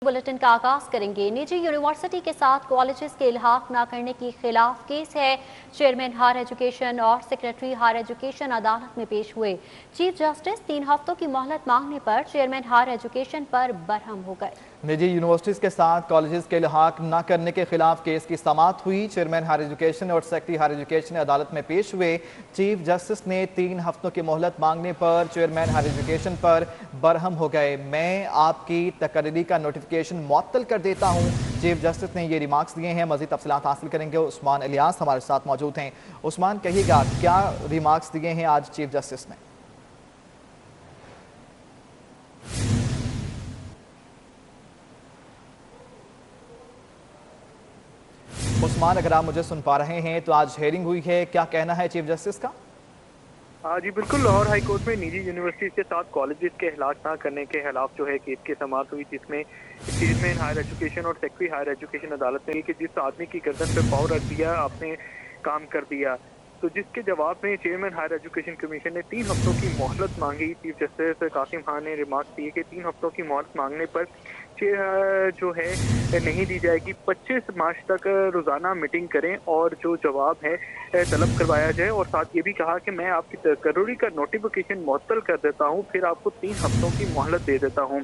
Bulletin का आगाज करेंगे। निजी यूनिवर्सिटी के साथ कॉलेजेस के इल्हाक न करने के खिलाफ केस है। चेयरमैन हायर एजुकेशन और सेक्रेटरी हायर एजुकेशन अदालत में पेश हुए। चीफ जस्टिस 3 हफ्तों की मोहलत मांगने पर चेयरमैन हायर एजुकेशन पर बरहम हो गए। निजी यूनिवर्सिटीज के साथ कॉलेजेस के इल्हाक न करने के खिलाफ केस की समाअत हुई। चेयरमैन हायर एजुकेशन और सेक्रेटरी हायर एजुकेशन अदालत में पेश हुए। चीफ जस्टिस ने 3 हफ्तों की मोहलत मांगने पर चेयरमैन हायर एजुकेशन पर बरहम हो गए। मैं आपकी तकरीरी का नोटिफिकेशन मुअत्तल कर देता हूँ। चीफ जस्टिस ने ये रिमार्क्स दिए हैं। मजीद तफसीलात हासिल करेंगे। उस्मान इलियास हमारे साथ मौजूद हैं। उस्मान, कहिएगा क्या रिमार्क्स दिए हैं आज चीफ जस्टिस ने? उस्मान, अगर आप मुझे सुन पा रहे हैं तो आज हेयरिंग हुई है, क्या कहना है चीफ जस्टिस का? जी बिल्कुल, लाहौर हाई कोर्ट में निजी यूनिवर्सिटीज के साथ कॉलेजेस के इल्हाक ना करने के खिलाफ जो है केस की समाअत हुई, जिसमें चेयरमैन हायर एजुकेशन और सेक्रेटरी हायर एजुकेशन अदालत ने कि जिस आदमी की गर्दन पे पाँव रख दिया आपने काम कर दिया, तो जिसके जवाब में चेयरमैन हायर एजुकेशन कमीशन ने 3 हफ्तों की मोहलत मांगी। चीफ जस्टिस कासिम खान ने रिमार्क दिए कि 3 हफ्तों की मोहलत मांगने पर जो है नहीं दी जाएगी। 25 मार्च तक रोज़ाना मीटिंग करें और जो जवाब है तलब करवाया जाए। और साथ ये भी कहा कि मैं आपकी तकर्री का नोटिफिकेशन मुअत्तल कर देता हूँ, फिर आपको 3 हफ्तों की मोहलत दे देता हूँ।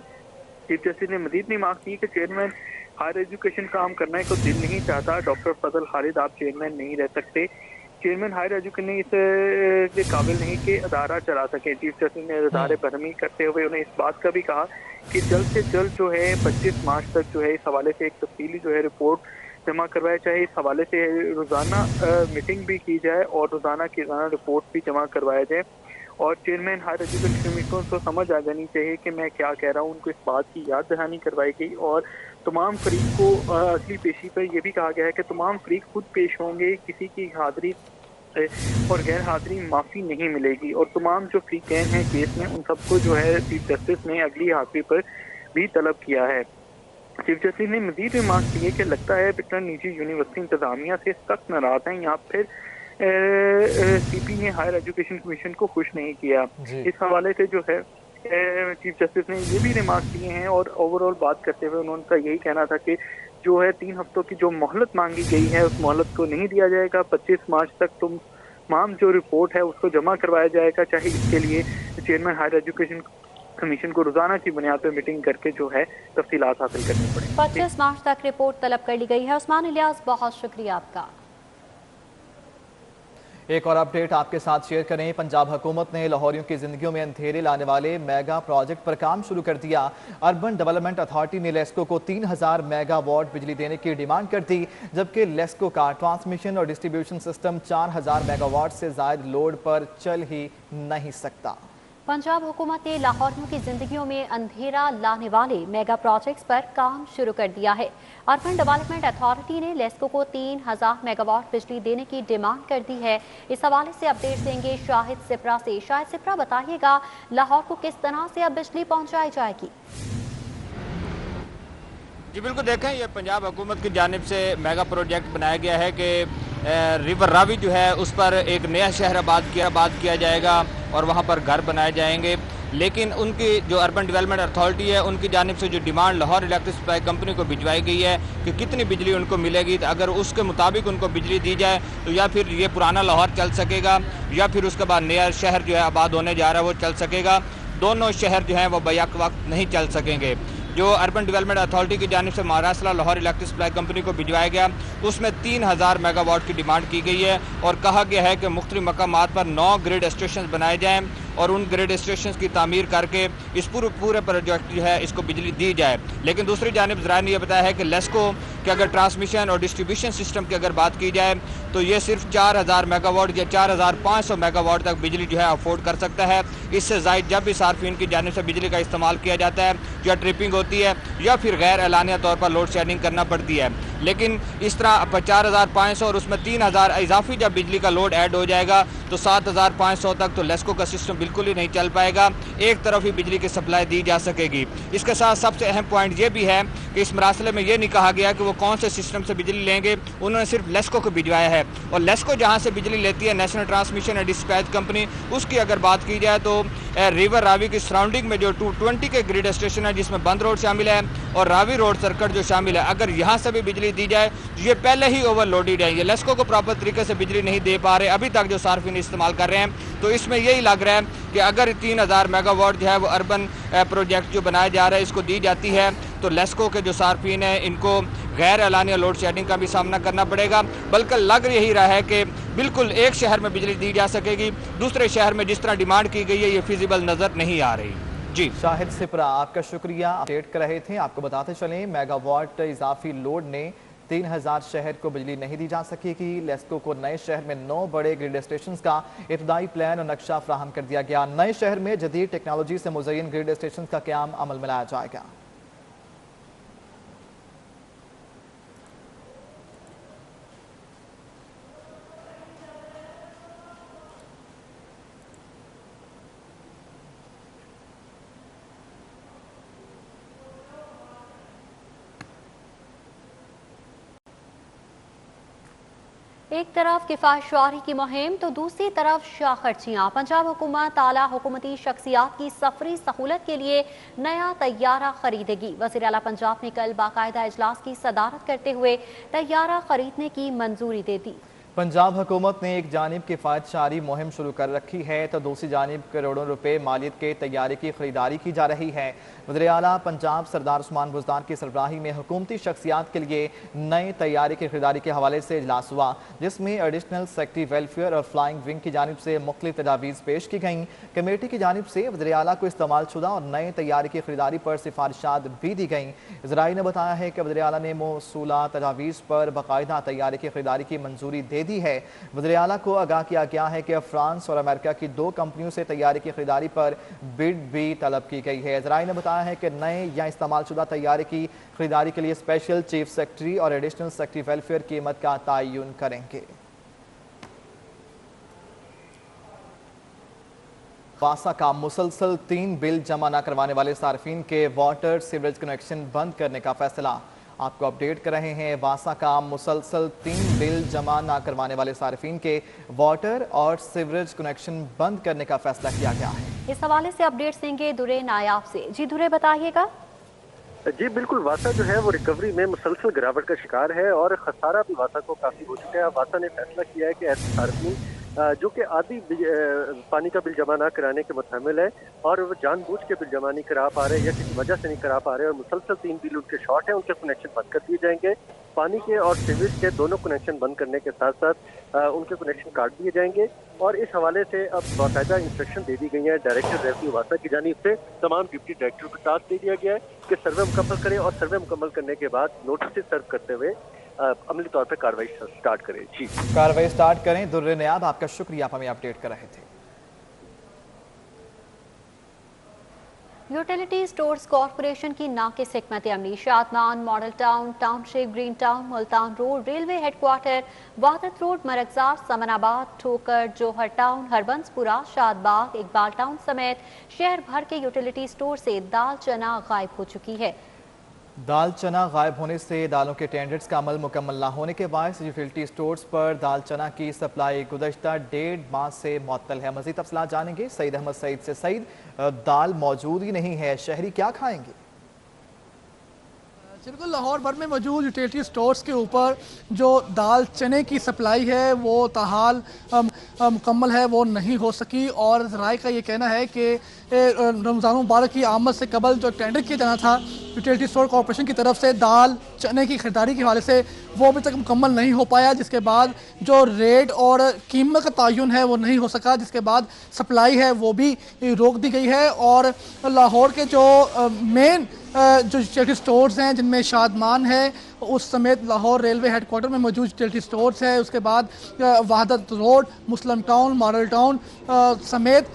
चीफ जस्टिस ने मजीद रिमार्क की कि चेयरमैन हायर एजुकेशन काम करने को दिल नहीं चाहता। डॉक्टर फजल खालिद आप चेयरमैन नहीं रह सकते। चेयरमैन हायर एजुकेशन ने इस काबिल नहीं कि अदारा चला सके। चीफ जस्टिस ने अदारे बरहमी करते हुए उन्हें इस बात का भी कहा कि जल्द से जल्द जो है 25 मार्च तक जो है इस हवाले से एक तफसीली जो है रिपोर्ट जमा करवाया जाए। इस हवाले से रोज़ाना मीटिंग भी की जाए और रोज़ाना की रिपोर्ट भी जमा करवाया जाए। और चेयरमैन हायर एजुकेशन कमीशन को समझ आ जानी चाहिए कि मैं क्या कह रहा हूँ। उनको इस बात की याद दहानी करवाई गई और तमाम फरीक को अगली पेशी पर यह भी कहा गया है कि तमाम फरीक खुद पेश होंगे, किसी की हाजिरी और गैर हाजिरी माफ़ी नहीं मिलेगी। और तमाम जो फरीकैन हैं केस में उन सबको जो है चीफ जस्टिस ने अगली हाजिरी पर भी तलब किया है। चीफ जस्टिस ने मजीद रिमार्क किए कि लगता है बिटन निजी यूनिवर्सिटी इंतजामिया से सख्त नाराज हैं या फिर सीपी ने हायर एजुकेशन कमीशन को खुश नहीं किया। इस हवाले से जो है चीफ जस्टिस ने ये भी रिमार्क दिए हैं और ओवरऑल बात करते हुए उन्होंने यही कहना था कि जो है 3 हफ्तों की जो मोहलत मांगी गई है उस मोहलत को नहीं दिया जाएगा। 25 मार्च तक तमाम जो रिपोर्ट है उसको जमा करवाया जाएगा, चाहे इसके लिए चेयरमैन हायर एजुकेशन कमीशन को रोजाना की बुनियाद पर मीटिंग करके जो है तफसीलात हासिल करनी पड़े। 25 मार्च तक रिपोर्ट तलब कर ली गई है। उस्मान इलियास, बहुत शुक्रिया आपका। एक और अपडेट आपके साथ शेयर करें। पंजाब हुकूमत ने लाहौरियों की जिंदगियों में अंधेरे लाने वाले मेगा प्रोजेक्ट पर काम शुरू कर दिया। अर्बन डेवलपमेंट अथॉरिटी ने लेस्को को 3000 मेगावाट बिजली देने की डिमांड कर दी, जबकि लेस्को का ट्रांसमिशन और डिस्ट्रीब्यूशन सिस्टम 4000 मेगावाट से ज्यादा लोड पर चल ही नहीं सकता। पंजाब हुकूमत ने लाहौरियों की जिंदगियों में अंधेरा लाने वाले मेगा प्रोजेक्ट्स पर काम शुरू कर दिया है। अर्बन डेवलपमेंट अथॉरिटी ने लेस्को को 3000 मेगावाट बिजली देने की डिमांड कर दी है। इस हवाले से अपडेट देंगे शाहिद सिप्रा से। शाहिद सिप्रा, बताइएगा लाहौर को किस तरह से अब बिजली पहुंचाई जाएगी? जी बिल्कुल, देखें ये पंजाब हुकूमत की जानिब से मेगा प्रोजेक्ट बनाया गया है कि रिवर रावी जो है उस पर एक नया शहर आबाद किया जाएगा और वहाँ पर घर बनाए जाएंगे। लेकिन उनकी जो अर्बन डेवलपमेंट अथॉरिटी है उनकी जानिब से जो demand Lahore electric supply company को भिजवाई गई है कि कितनी बिजली उनको मिलेगी, तो अगर उसके मुताबिक उनको बिजली दी जाए तो या फिर ये पुराना लाहौर चल सकेगा या फिर उसके बाद नया शहर जो है आबाद होने जा रहा है वो चल सकेगा। दोनों शहर जो हैं वो बैक वक्त नहीं चल सकेंगे। जो अर्बन डेवलपमेंट अथॉरिटी की जानिब से Maharashtra Lahore electric supply company को भिजवाया गया उसमें 3000 मेगावाट की डिमांड की गई है और कहा गया है कि मुख्तलिफ मकामात पर 9 ग्रिड स्टेशन बनाए जाएं और उन ग्रिड स्टेशन की तामीर करके इस पूरे प्रोजेक्ट जो है इसको बिजली दी जाए। लेकिन दूसरी जानिब ज़राए ने यह बताया है कि लेस्को के अगर ट्रांसमिशन और डिस्ट्रीब्यूशन सिस्टम की अगर बात की जाए तो ये सिर्फ 4000 मेगावाट या 4500 मेगावाट तक बिजली जो है अफोर्ड कर सकता है। इससे ज़ायद जब भी सार्फिन की जानिब से बिजली का इस्तेमाल किया जाता है या ट्रिपिंग होती है या फिर गैर एलानिया तौर पर लोड शेडिंग करना पड़ती है। लेकिन इस तरह 4500 और उसमें 3000 इजाफी जब बिजली का लोड ऐड हो जाएगा तो 7500 तक तो लेस्को का सिस्टम बिल्कुल ही नहीं चल पाएगा, एक तरफ ही बिजली की सप्लाई दी जा सकेगी। इसके साथ सबसे अहम पॉइंट ये भी है कि इस मरासले में ये नहीं कहा गया कि वो कौन से सिस्टम से बिजली लेंगे, उन्होंने सिर्फ लेस्को को भिजवाया है। और लेस्को जहाँ से बिजली लेती है, national transmission and dispatch company, उसकी अगर बात की जाए तो रिवर रावी की सराउंडिंग में जो 220 के ग्रिड स्टेशन है जिसमें बंद रोड शामिल है और रावी रोड सर्किट जो शामिल है, अगर यहाँ से भी बिजली दी जाए ये पहले ही ओवरलोडेड है। ये लेस्को को प्रॉपर तरीके से बिजली नहीं दे पा रहे अभी तक जो सार्फिन इस्तेमाल कर रहे हैं। तो इसमें यही लग रहा है कि अगर 3000 मेगावाट जो है वो अर्बन प्रोजेक्ट जो बनाया जा रहा है इसको दी जाती है तो लेस्को के जो सार्फिन हैं इनको गैर एलानिया लोड शेडिंग का भी सामना करना पड़ेगा। बल्कि लग यही रहा है कि बिल्कुल एक शहर में बिजली दी जा सकेगी, दूसरे शहर में जिस तरह डिमांड की गई है ये फिजिबल नजर नहीं आ रही। जी शाहिद सिपरा, आपका शुक्रिया, अपडेट कर रहे थे। आपको बताते चलें मेगावाट इजाफी लोड ने 3000 शहर को बिजली नहीं दी जा सकेगी। लेस्को को नए शहर में 9 बड़े ग्रिड स्टेशन का इब्तदाई प्लान और नक्शा फ्राहम कर दिया गया। नए शहर में जदीद टेक्नोलॉजी से मुज़य्यन ग्रिड स्टेशन का क़याम अमल में लाया जाएगा। एक तरफ किफायतशारी की मुहिम तो दूसरी तरफ शाखर्चियाँ। पंजाब हुकूमत आला हुकूमती शख्सियात की सफरी सहूलत के लिए नया तैयारा खरीदेगी। वज़ीर आला पंजाब ने कल बाकायदा इजलास की सदारत करते हुए तैयारा खरीदने की मंजूरी दे दी। पंजाब हुकूमत ने एक जानिब किफ़ायतशारी मुहिम शुरू कर रखी है तो दूसरी जानिब करोड़ों रुपए मालियत के तैयारे की खरीदारी की जा रही है। वज़ीर आला पंजाब सरदार उस्मान बुज़दार की सरबराही में हुकूमती शख्सियात के लिए नए तैयारे की खरीदारी के हवाले से इजलास हुआ, जिसमें एडिशनल सेक्रेटरी वेलफेयर और फ्लाइंग विंग की जानिब से मुख्तलिफ तजावीज़ पेश की गईं। कमेटी की जानिब से वज़ीर आला को इस्तेमाल शुदा और नए तैयारे की खरीदारी पर सिफारिशात भी दी गईं। ज़राई ने बताया है कि वज़ीर आला ने मौसूला तजावीज़ पर बाकायदा तैयारे की खरीदारी की मंजूरी दे दी है। वज़ीर आला को आगाह किया गया है कि फ्रांस और अमेरिका की 2 कंपनियों से तैयारे की खरीदारी पर बिड भी तलब की गई है। ज़राई ने बताया है कि नए या इस्तेमाल शुदा तैयारे की खरीदारी के लिए स्पेशल चीफ सेक्रेटरी और एडिशनल सेक्रेटरी वेलफेयर कीमत का तयन करेंगे। वासा का मुसलसल 3 बिल जमा न करवाने वाले सार्फिन के वाटर सीवरेज कनेक्शन बंद करने का फैसला। आपको अपडेट कर रहे हैं। वासा का मुसलसल 3 बिल जमा न करवाने वाले सार्फिन के वाटर और सीवरेज कनेक्शन बंद करने का फैसला किया गया है। इस हवाले से अपडेट देंगे दुरे नायाब से। जी दुरे, बताइएगा। जी बिल्कुल, वासा जो है वो रिकवरी में मुसलसल गिरावट का शिकार है और खसारा भी वासा को काफी हो चुका है। वासा ने फैसला किया है कि ऐसे सार्फिन जो कि आधी पानी का बिल जमा ना कराने के मुतहमिल है और वो जानबूझ के बिल जमा नहीं करा पा रहे या किसी वजह से नहीं करा पा रहे और मुसलसल 3 बिल उनके शॉर्ट है, उनके कनेक्शन बंद कर दिए जाएंगे। पानी के और सीवरेज के दोनों कनेक्शन बंद करने के साथ साथ उनके कनेक्शन काट दिए जाएंगे और इस हवाले से अब बाकायदा इंस्ट्रक्शन दे दी गई है डायरेक्टर रेवेन्यू वासा की जानिब से। तमाम डिप्टी डायरेक्टर को टास्क दे दिया गया है कि सर्वे मुकम्मल करें और सर्वे मुकम्मल करने के बाद नोटिस सर्व करते हुए अमली तौर पर कार्रवाई स्टार्ट करें। जी कार्रवाई स्टार्ट करें। दुर्रे नयाब, आपका शुक्रिया, आप हमें अपडेट कर रहे थे। यूटिलिटी स्टोर्स कॉरपोरेशन की नाकिस हिकमत अमली Shadman, Model Town, Township, Green Town, Multan Road, Railway Headquarter, Wahdat Road, मरकजार, समनाबाद, ठोकर, जोहर टाउन, हरबंसपुरा, शादबाग, इकबाल टाउन समेत शहर भर के यूटिलिटी स्टोर से दाल चना गायब हो चुकी है। दाल चना गायब होने से दालों के टेंडर्स का अमल मुकम्मल न होने के बायस यूटिलिटी स्टोर्स पर दाल चना की सप्लाई गुज़श्ता 1.5 माह से मुअत्तल है। मज़ीद तफसीलात जानेंगे सईद अहमद सईद से। सईद, दाल मौजूद ही नहीं है, शहरी क्या खाएंगे? बिल्कुल, लाहौर भर में मौजूद यूटिलिटी स्टोर्स के ऊपर जो दाल चने की सप्लाई है वो ताहाल मुकम्मल है, वो नहीं हो सकी और राय का ये कहना है कि रमज़ान मुबारक की आमद से कबल जो टेंडर किया जाना था यूटिलिटी स्टोर कॉरपोरेशन की तरफ से दाल चने की खरीदारी के हवाले से वो अभी तक मुकम्मल नहीं हो पाया, जिसके बाद जो रेट और कीमत का तयन है वो नहीं हो सका, जिसके बाद सप्लाई है वो भी रोक दी गई है। और लाहौर के जो मेन जो यूटिलिटी स्टोर्स हैं जिनमें शादमान है उस समेत लाहौर रेलवे हेडक्वार्टर में मौजूद यूटिलिटी स्टोर्स है, उसके बाद वहादत रोड, मुस्लिम टाउन, मॉडल टाउन समेत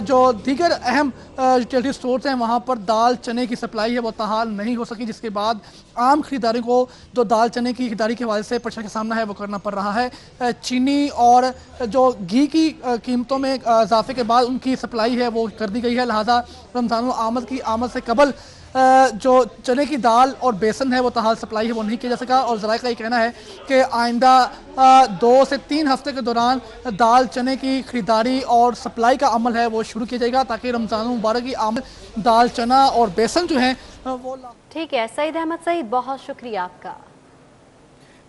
जो दीगर अहम यूटिलिटी स्टोर्स हैं वहाँ पर दाल चने की सप्लाई है वो ताहाल नहीं हो सकी, जिसके बाद आम खरीदारी को जो दाल चने की खरीदारी के हवाले से परेशानी का सामना है वो करना पड़ रहा है। चीनी और जो घी की कीमतों में इजाफे के बाद उनकी सप्लाई है वो कर दी गई है, लिहाजा रमज़ान आमद की आमद से कबल जो चने की दाल और बेसन है वो ताहाल सप्लाई है वो नहीं किया जा सका। और ज़राए का ये कहना है कि आइंदा 2 से 3 हफ्ते के दौरान दाल चने की खरीदारी और सप्लाई का अमल है वो शुरू किया जाएगा, ताकि रमज़ान मुबारक की आमद दाल चना और बेसन जो है वो ठीक है। सईद अहमद सईद, बहुत शुक्रिया आपका।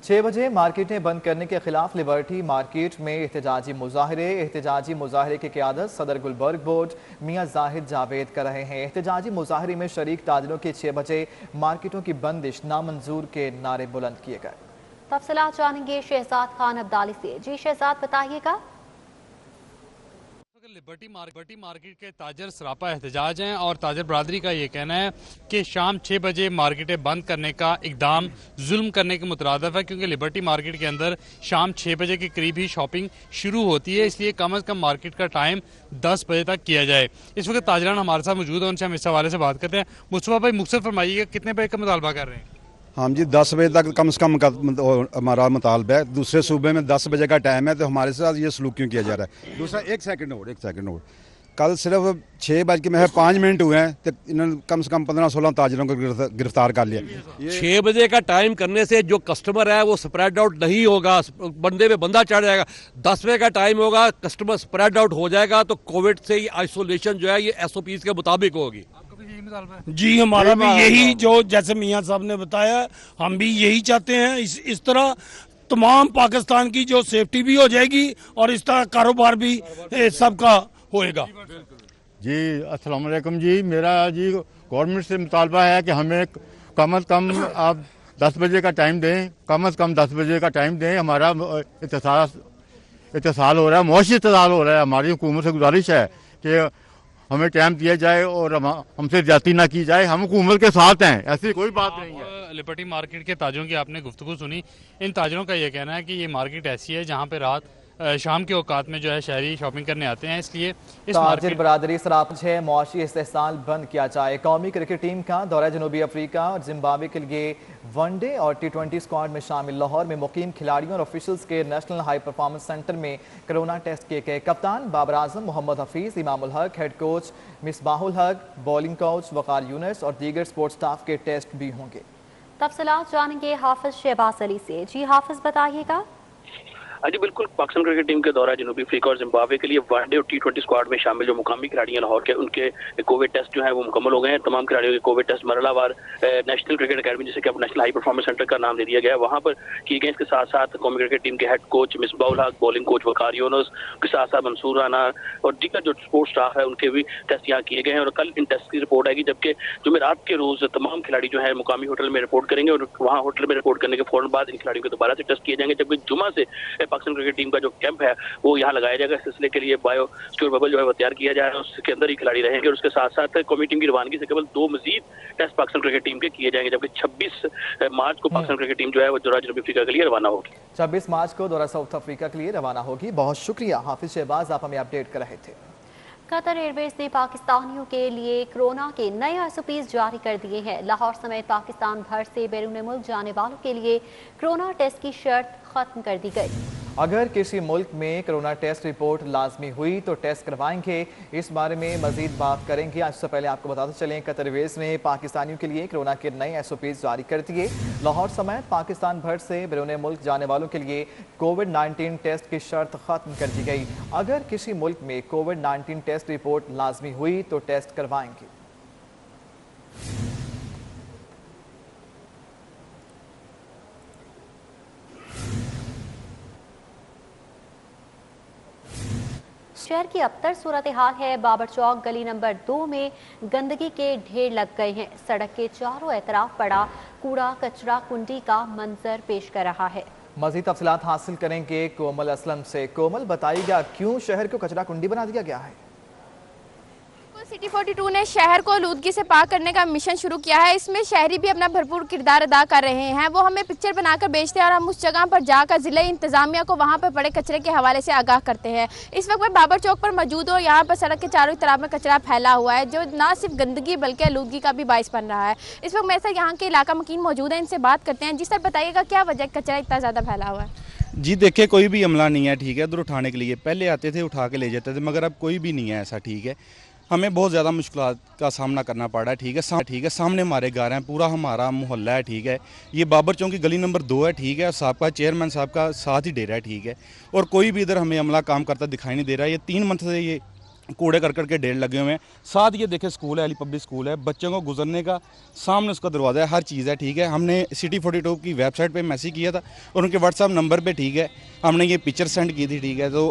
6 बजे मार्केटें बंद करने के खिलाफ लिबर्टी मार्केट में एहतजाजी मुजाहरे की क़यादत सदर गुलबर्ग बोर्ड मियां जाहिद जावेद कर रहे हैं। एहतजाजी मुजाहरे में शरीक ताजिरों के 6 बजे मार्केटों की बंदिश नामंजूर के नारे बुलंद किए गए। तफसीलात जानेंगे शहजाद खान अब्दाली से। जी शहजाद, बताइएगा। लिबर्टी मार्केट के ताजर सरापा एहतजाज हैं और ताजर बरादरी का ये कहना है कि शाम 6 बजे मार्केटें बंद करने का इकदाम जुल्म करने के मुतरादिफ है, क्योंकि लिबर्टी मार्केट के अंदर शाम 6 बजे के करीब ही शॉपिंग शुरू होती है, इसलिए कम अज़ कम मार्केट का टाइम 10 बजे तक किया जाए। इस वक्त ताजरान हमारे साथ मौजूद है, उनसे हम इस हवाले से बात करते हैं। मुस्तफा भाई, मुख्तर फरमाइएगा कितने बजे का मुतालबा कर रहे हैं? हाँ जी, 10 बजे तक कम से कम का हमारा मुतालबा है। दूसरे सूबे में 10 बजे का टाइम है, तो हमारे साथ ये सलूक क्यों किया जा रहा है? दूसरा, एक सेकंड और कल सिर्फ 6:05 हुए हैं तो इन्होंने कम से कम 15-16 ताजरों को गिरफ्तार कर लिया। 6 बजे का टाइम करने से जो कस्टमर है वो स्प्रेड आउट नहीं होगा, बंदे पे बंदा चढ़ जाएगा। 10 बजे का टाइम होगा, कस्टमर स्प्रेड आउट हो जाएगा, तो कोविड से ही आइसोलेशन जो है ये SOPs के मुताबिक होगी। जी, हमारा भी यही, जो जैसे मियां साहब ने बताया, हम भी यही चाहते हैं। इस तरह तमाम पाकिस्तान की जो सेफ्टी भी हो जाएगी और इस तरह कारोबार भी सबका होएगा। जी अस्सलाम वालेकुम जी, मेरा जी गवर्नमेंट से मुतालबा है कि हमें कम अज़ कम आप 10 बजे का टाइम दें, कम अज़ कम 10 बजे का टाइम दें। हमारा इत्तेसाल हो रहा है, मुआशी इत्तेसाल हो रहा है। हमारी हुकूमत से गुजारिश है कि हमें टाइम दिया जाए और हमसे ज्यादती ना की जाए। हम हुकूमत के साथ हैं, ऐसी कोई बात नहीं है। लिबर्टी मार्केट के ताजरों की आपने गुफ्तगू सुनी। इन ताजरों का ये कहना है कि ये मार्केट ऐसी है जहाँ पे रात शाम के औकात में जो है शहरी शॉपिंग करने आते हैं, इसलिए इस ताजिर बरादरी सराप है मुआशी इस्तेहसाल बंद किया जाए। कौमी क्रिकेट टीम का दौरा जनूबी अफ्रीका और जिम्बाब्वे के लिए वनडे और T20 स्क्वाड में शामिल। लाहौर में मुकीम खिलाड़ियों और ऑफिशियल्स के नेशनल हाई परफॉर्मेंस सेंटर में कोरोना टेस्ट किए गए। कप्तान बाबर आजम, मोहम्मद हफीज, इमामुल हक, हेड कोच मिसबाहुल हक, बॉलिंग कोच वकार यूनुस और दीगर स्पोर्ट्स स्टाफ के टेस्ट भी होंगे। तफसीलात जानेंगे हाफिज शहबाज अली से। जी हाफिज, बताइएगा। जी बिल्कुल, पाकिस्तान क्रिकेट टीम के दौरा जनूबी अफ्रीका और जिम्बाब्वे के लिए वनडे और T20 स्क्वाड में शामिल जो मुकामी खिलाड़ी हैं लाहौर के, उनके कोविड टेस्ट जो है वो मुकम्मल हो गए हैं। तमाम खिलाड़ियों के कोविड टेस्ट मरहलावार नेशनल क्रिकेट अकेडमी, जिसे कि अब नेशनल हाई परफॉर्मेंस सेंटर का नाम दे दिया गया है, वहाँ पर किए गए। इसके साथ साथ कौमी क्रिकेट टीम के हेड कोच मिसबाहुल हक, बॉलिंग कोच वकार यूनुस के साथ साथ मंसूर राना और दीगर जो स्पोर्ट्स स्टाफ है उनके भी टेस्ट यहाँ किए गए हैं। और कल इन टेस्ट की रिपोर्ट आएगी, जबकि जुमेरात के रोज तमाम खिलाड़ी जो है मुकामी होटल में रिपोर्ट करेंगे और वहाँ होटल में रिपोर्ट करने के फौरन बाद इन खिलाड़ियों के दोबारा से टेस्ट किए जाएंगे। जबकि जुमा से पाकिस्तान क्रिकेट टीम का जो कैंप है वो यहाँ लगाया जाएगा। इस सिलसिले के लिए बायो सिक्योर बबल जो है वो तैयार किया जा रहा है, उसके अंदर ही खिलाड़ी रहेंगे। और उसके साथ साथ कौमी टीम की रवानगी से केवल 2 मजीद टेस्ट पाकिस्तान क्रिकेट टीम के किए जाएंगे, जबकि 26 मार्च को पाकिस्तान क्रिकेट टीम जो है वो दौरा जनूबी अफ्रीका के लिए रवाना होगी। 26 मार्च को दौरा साउथ अफ्रीका के लिए रवाना होगी। बहुत शुक्रिया हाफिज शहबाज, आप हमें अपडेट कर रहे थे। कतर एयरवेज ने पाकिस्तानियों के लिए कोरोना के नए SOPs जारी कर दिए हैं। लाहौर समेत पाकिस्तान भर से बैरून मुल्क जाने वालों के लिए कोरोना टेस्ट की शर्त खत्म कर दी गई। अगर किसी मुल्क में कोरोना टेस्ट रिपोर्ट लाजमी हुई तो टेस्ट करवाएंगे। इस बारे में मजीद बात करेंगे। आज से पहले आपको बताते चलें, कतर एयरवेज ने पाकिस्तानियों के लिए कोरोना के नए SOPs जारी कर दिए। लाहौर समेत पाकिस्तान भर से बैरून मुल्क जाने वालों के लिए कोविड-19 टेस्ट की शर्त खत्म कर दी गई। अगर किसी मुल्क में कोविड-19 टेस्ट रिपोर्ट लाजमी हुई तो टेस्ट करवाएंगे। शहर की अबतर सूरत हाल है। बाबर चौक गली नंबर 2 में गंदगी के ढेर लग गए हैं। सड़क के चारों तरफ पड़ा कूड़ा कचरा कुंडी का मंजर पेश कर रहा है। मजीद तफसीलात हासिल करेंगे कोमल असलम से। कोमल, बताइएगा क्यों शहर को कचरा कुंडी बना दिया गया है? सिटी 42 ने शहर को आलूदगी से पाक करने का मिशन शुरू किया है। इसमें शहरी भी अपना भरपूर किरदार अदा कर रहे हैं। वो हमें पिक्चर बनाकर भेजते हैं और हम उस जगह पर जाकर जिला इंतजामिया को वहाँ पर पड़े कचरे के हवाले से आगाह करते हैं। इस वक्त मैं बाबर चौक पर मौजूद हूँ। यहाँ पर सड़क के चारों तरफ में कचरा फैला हुआ है, जो ना सिर्फ गंदगी बल्कि आलूदगी का भी बाइस बन रहा है। इस वक्त मेरे साथ यहाँ के इलाका मकीन मौजूद है, इनसे बात करते हैं। जी सर, बताइएगा क्या वजह कचरा इतना ज़्यादा फैला हुआ है? जी देखिए, कोई भी अमला नहीं है, ठीक है, उधर उठाने के लिए पहले आते थे, उठा के ले जाते थे, मगर अब कोई भी नहीं है ऐसा, ठीक है। हमें बहुत ज़्यादा मुश्किलात का सामना करना पड़ रहा है। ठीक है, सामने हमारे घर हैं, पूरा हमारा मोहल्ला है। ठीक है, ये बाबर चौक की गली नंबर 2 है। ठीक है, साहब का चेयरमैन साहब का साथ ही डेरा है। ठीक है, और कोई भी इधर हमें अमला काम करता दिखाई नहीं दे रहा है। ये 3 मंथ से ये कूड़े करकट के ढेर लगे हुए हैं। साथ ये देखे स्कूल है, अली पब्लिक स्कूल है, बच्चों को गुजरने का सामने उसका दरवाज़ा है, हर चीज़ है। ठीक है, हमने सिटी 42 की वेबसाइट पे मैसेज किया था और उनके व्हाट्सएप नंबर पे ठीक है हमने ये पिक्चर सेंड की थी। ठीक है, तो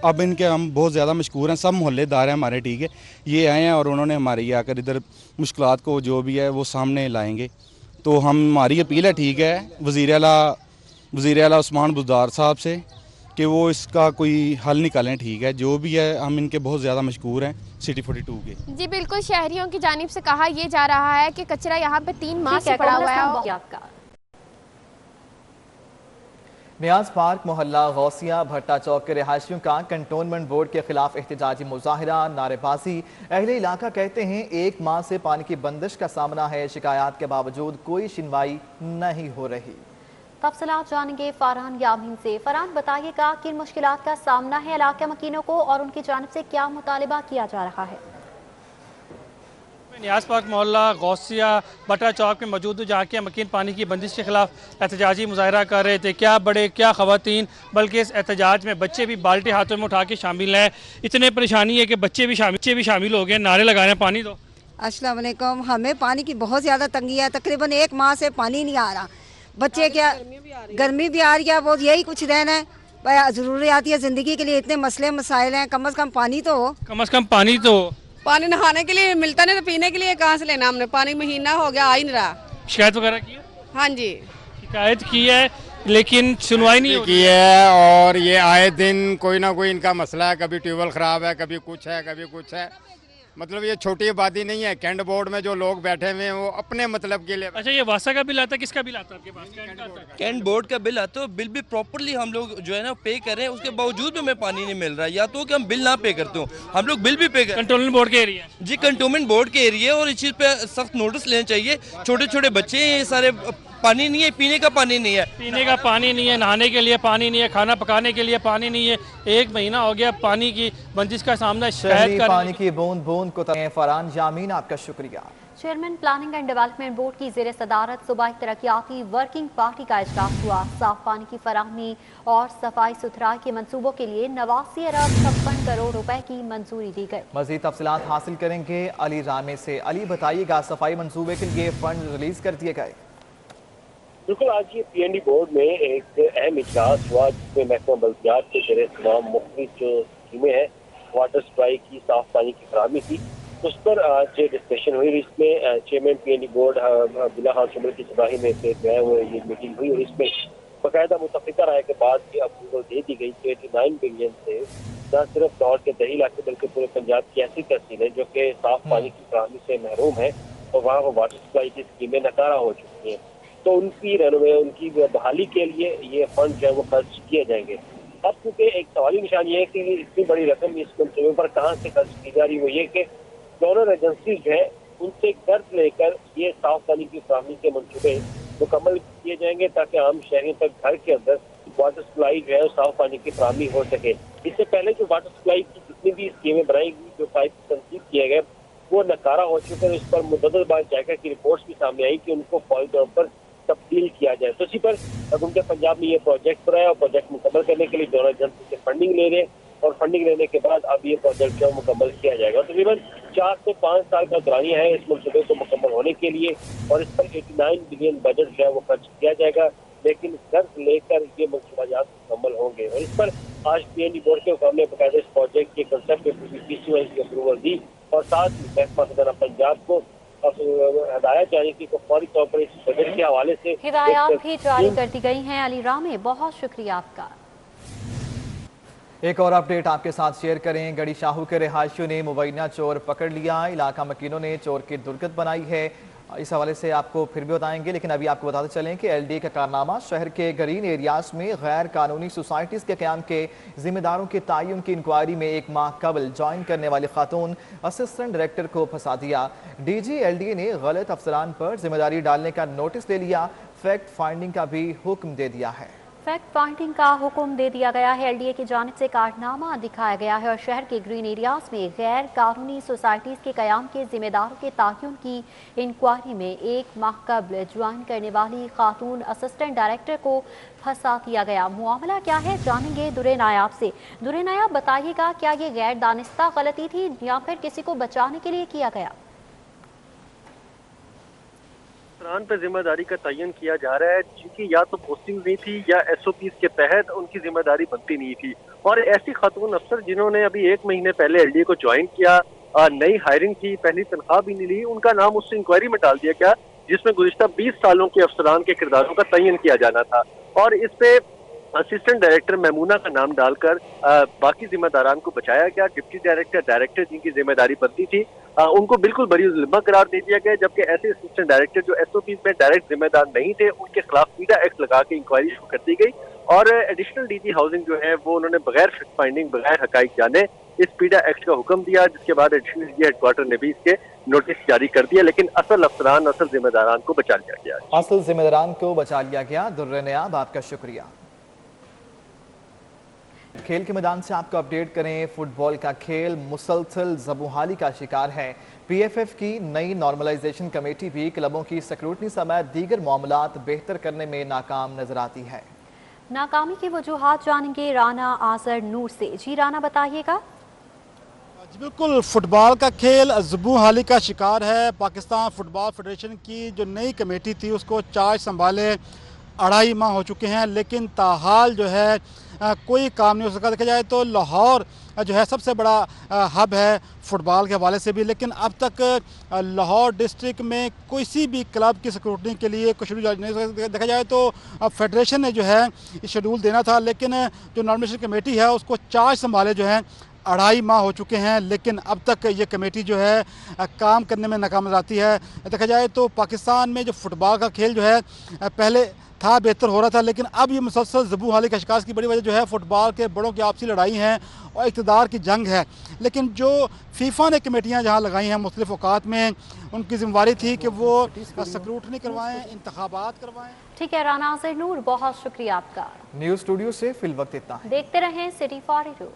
अब इनके हम बहुत ज़्यादा मशकूर हैं, सब मोहल्लेदार हैं हमारे। ठीक है, ये आए हैं और उन्होंने हमारे ये आकर इधर मुश्किलात को जो भी है वो सामने लाएँगे। तो हमारी अपील है, ठीक है, वज़ीर आला उस्मान बुज़दार साहब से कि वो इसका कोई हल निकालें। ठीक है, जो भी है हम इनके बहुत ज़्यादा मशकूर हैं सिटी 42 के। जी बिल्कुल, शहरियों की जानिब से कहा यह जा रहा है कि कचरा यहाँ पे 3 माह से पड़ा हुआ है। नियाज पार्क मोहल्ला गौसिया भट्टा चौक के रिहायशियों का कंटोनमेंट बोर्ड के खिलाफ एहतजाजी मुजाहिरा, नारेबाजी। अहले इलाका कहते हैं 1 माह से पानी की बंदिश का सामना है, शिकायत के बावजूद कोई सुनवाई नहीं हो रही। तफसीलात जानेंगे फरहान यामीन से। फरहान, बताइएगा किन मुश्किलात का सामना है इलाके मकीनों को और उनकी जानिब से क्या मुतालिबा किया जा रहा है? नियाज पार्क मोहल्ला गौसिया भट्टा चौक में मौजूद, जहाँ के मकीन पानी की बंदिश के खिलाफ एहतजाजी मुजाहरा कर रहे थे। क्या बड़े क्या ख़वातीन, बल्कि इस एहतजाज में बच्चे भी बाल्टी हाथों में उठा के शामिल हैं। इतने परेशानी है कि बच्चे भी शामिल हो गए, नारे लगा रहे हैं पानी दो। अस्सलाम वालेकुम। हमें पानी की बहुत ज़्यादा तंगी है, तकरीबन 1 माह से पानी नहीं आ रहा। बच्चे क्या गर्मी भी आ रही है, वो यही कुछ रहना है, ज़रूरियाती ज़िंदगी के लिए इतने मसले मसाइल हैं, कम से कम पानी तो हो। कम से कम पानी तो हो। पानी नहाने के लिए मिलता नहीं तो पीने के लिए कहाँ से लेना हमने, पानी महीना हो गया आ ही नहीं रहा। शिकायत वगैरह की है? हाँ जी शिकायत की है लेकिन सुनवाई नहीं की है। और ये आए दिन कोई ना कोई इनका मसला है, कभी ट्यूबवेल ख़राब है, कभी कुछ है, कभी कुछ है। मतलब ये छोटी आबादी नहीं है। कैंट बोर्ड में जो लोग बैठे हुए हैं वो अपने मतलब के लिए। अच्छा, ये वासा का बिल आता है, किसका बिल आता है आपके पास? कैंट बोर्ड का बिल आता है। बिल भी प्रॉपरली हम लोग जो है ना पे कर रहे हैं, उसके बावजूद भी हमें पानी नहीं मिल रहा है। या तो कि हम बिल ना पे करते हो, हम लोग बिल भी पे कर। कंटोनमेंट बोर्ड के एरिया? जी, कंटोनमेंट बोर्ड के एरिया, और इस चीज़ पे सख्त नोटिस लेना चाहिए। छोटे छोटे बच्चे हैं, ये सारे पानी नहीं है, पीने का पानी नहीं है, पीने का पानी नहीं है, नहाने के लिए पानी नहीं है, खाना पकाने के लिए पानी नहीं है। 1 महीना हो गया पानी की बंदिश का सामना। शिकायत पानी की बूंद बूंद को फरहान यामीन, आपका शुक्रिया। Chairman planning and development board की ज़ेर सदारत सूबाई तरक्याती वर्किंग पार्टी का इजलास हुआ। साफ पानी की फराहमी और सफाई सुथराई के मंसूबों के लिए 89 अरब 56 करोड़ रुपए की मंजूरी दी गई। मजीद तफसीलात हासिल करेंगे अली रामे से। अली, बताइएगा सफाई मंसूबे के लिए फंड रिलीज कर दिए गए? बिल्कुल, आज ये PND बोर्ड में एक अहम इजलास हुआ जिसमें महकमा बल्दियात के जरिए तमाम मुख्तलिफ जो स्कीमें हैं, वाटर सप्लाई की, साफ पानी की फराहमी की, उस पर आज डिस्कशन हुई। इसमें चेयरमैन PND बोर्ड बिला खान सुमर की सराही में से जो है वो ये मीटिंग हुई और इसमें बाकायदा मुतफ़िका राय के बाद ये अप्रूवल दे दी गई कि 89 बिलियन से न सिर्फ लाहौर के दही इलाके बल्कि पूरे पंजाब की ऐसी तहसील है जो कि साफ पानी की फराहमी से महरूम है और वहाँ वो वाटर सप्लाई की स्कीमें नकारा हो चुकी हैं। तो उनकी उनकी बहाली के लिए ये फंड जो है वो खर्च किए जाएंगे। अब क्योंकि एक सवाली निशान ये है कि इतनी बड़ी रकम इस मंसूबे पर कहाँ से खर्च की जा रही है, वो ये कि डोनर एजेंसी जो है उनसे कर्ज लेकर ये साफ पानी की फराहमी के मंसूबे मुकम्मल किए जाएंगे ताकि आम शहरियों तक घर के अंदर वाटर सप्लाई जो है साफ पानी की फराहमी हो सके। इससे पहले जो वाटर सप्लाई की जितनी भी स्कीमें बनाई गई, जो पाइप तनसीब किए गए, वो नकारा हो चुके हैं। इस पर मुतअद्दिद बार जायका की रिपोर्ट्स भी सामने आई कि उनको फौरी तौर पर तब्दील किया जाए। तो इसी पर हुकूमत पंजाब में ये प्रोजेक्ट बनाया और प्रोजेक्ट मुकम्मल करने के लिए डोनर एजेंसी से फंडिंग ले रहे और फंडिंग लेने के बाद अब ये प्रोजेक्ट जो मुकम्मल किया जाएगा। तकरीबन 4 से 5 साल का दौरानिया है इस मंसूबे को मुकम्मल होने के लिए और इस पर 89 बिलियन बजट जो है वो खर्च किया जाएगा, लेकिन कर्ज लेकर ये मनसूबाजात मुकम्मल होंगे। और इस पर आज PND बोर्ड के हुक्म ने बाकायदा इस प्रोजेक्ट के कंसेप्ट PCOL की अप्रूवल दी और साथ ही महकमा खजाना पंजाब को हदायत जारी की फौरी तौर पर इस बजट के हवाले से हिदायत भी जारी कर दी गई हैं। अली रामे, बहुत शुक्रिया आपका। एक और अपडेट आपके साथ शेयर करें। गढ़ी शाहू के रिहायशियों ने मुबैना चोर पकड़ लिया। इलाका मकीनों ने चोर की दुर्गत बनाई है। इस हवाले से आपको फिर भी बताएंगे, लेकिन अभी आपको बताते चलें कि LDA का कारनामा शहर के ग्रीन एरियाज में गैर कानूनी सोसाइटीज़ के क़याम के जिम्मेदारों के तयन की इंक्वायरी में 1 माह कबल ज्वाइन करने वाली खातून असिस्टेंट डायरेक्टर को फंसा दिया। DG LDA ने गलत अफसरान पर जिम्मेदारी डालने का नोटिस ले लिया। फैक्ट फाइंडिंग का भी हुक्म दे दिया है। फैक्ट फाइंडिंग का हुक्म दे दिया गया है। एलडीए की जानिब से कारनामा दिखाया गया है और शहर के ग्रीन एरियाज में गैर कानूनी सोसाइटीज के कयाम के जिम्मेदारों के तयन की इंक्वायरी में 1 माह कबल ज्वाइन करने वाली खातून असिस्टेंट डायरेक्टर को फंसा दिया गया। मामला क्या है, जानेंगे दुरे नायाब से। दुरे नायाब, बताइएगा, क्या ये गैर दानिस्ता गलती थी या फिर किसी को बचाने के लिए किया गया? अफसरान पर जिम्मेदारी का तयन किया जा रहा है जिनकी या तो पोस्टिंग नहीं थी या एसओपीज के तहत उनकी जिम्मेदारी बनती नहीं थी। और ऐसी खातून अफसर जिन्होंने अभी 1 महीने पहले एलडीए को ज्वाइन किया, नई हायरिंग थी, पहली तनख्वाह भी नहीं ली, उनका नाम उस इंक्वायरी में डाल दिया गया जिसमें गुज़िश्ता 20 सालों के अफसरान के किरदारों का तयन किया जाना था। और इस पे असिस्टेंट डायरेक्टर मैमूना का नाम डालकर बाकी जिम्मेदारान को बचाया गया। डिप्टी डायरेक्टर जिनकी जिम्मेदारी बनती थी उनको बिल्कुल बरी जिम्मा करार दे दिया गया, जबकि ऐसे असिस्टेंट डायरेक्टर जो एसओपी में डायरेक्ट जिम्मेदार नहीं थे उनके खिलाफ पीडा एक्ट लगा के इंक्वायरी शुरू कर दी गई। और एडिशनल डीजी हाउसिंग जो है वो उन्होंने बगैर फैक्ट फाइंडिंग, बगैर हकाइक जाने इस पीडा एक्ट का हुक्म दिया, जिसके बाद एडिशनल डीजी हेडक्वार्टर ने भी इसके नोटिस जारी कर दिया। लेकिन असल अफसरान, असल जिम्मेदारान को बचा लिया गया। असल जिम्मेदारान को बचा लिया गया। दुर्रे नयाब, आपका शुक्रिया। खेल के मैदान से आपको अपडेट करें। फुटबॉल का खेल मुसलसल ज़बूहाली का शिकार है। पीएफएफ की नई नॉर्मलाइजेशन कमेटी भी क्लबों की स्क्रूटनी समेत दीगर मामलात बेहतर करने में नाकाम नजर आती है। नाकामी की वजूहात जानेंगे राना आजर नूर से। जी राना, बताइएगा। बिल्कुल, फुटबॉल का खेल ज़बूहाली का शिकार है। पाकिस्तान फुटबॉल फेडरेशन की जो नई कमेटी थी उसको चार्ज संभाले 2.5 माह हो चुके हैं, लेकिन ताहाल जो है कोई काम नहीं हो सका। देखा जाए तो लाहौर जो है सबसे बड़ा हब है फुटबॉल के हवाले से भी, लेकिन अब तक लाहौर डिस्ट्रिक्ट में किसी भी क्लब की सिक्योरिटी के लिए कोई शेड्यूल जारी नहीं। देखा जाए तो फेडरेशन ने जो है शेड्यूल देना था, लेकिन जो नॉमिनेशन कमेटी है उसको चार्ज संभाले जो है 2.5 माह हो चुके हैं, लेकिन अब तक ये कमेटी जो है काम करने में नाकाम नजर आती है। देखा जाए तो पाकिस्तान में जो फुटबॉल का खेल जो है पहले था बेहतर हो रहा था, लेकिन अब ये मुसलसल ज़बूहाली का शिकार की बड़ी वजह जो है फुटबॉल के बड़ों की आपसी लड़ाई हैं और इक़्तिदार की जंग है। लेकिन जो फीफा ने कमेटियां जहां लगाई हैं मुख्तलिफ औकात में, उनकी जिम्मेवारी थी कि वो स्क्रूटनी करवाएं, इंतखाबात करवाएं। ठीक है राना आजर नूर, बहुत शुक्रिया आपका। न्यूज़ स्टूडियो से फिल वक्त इतना है। देखते रहें सिटी फॉर यू।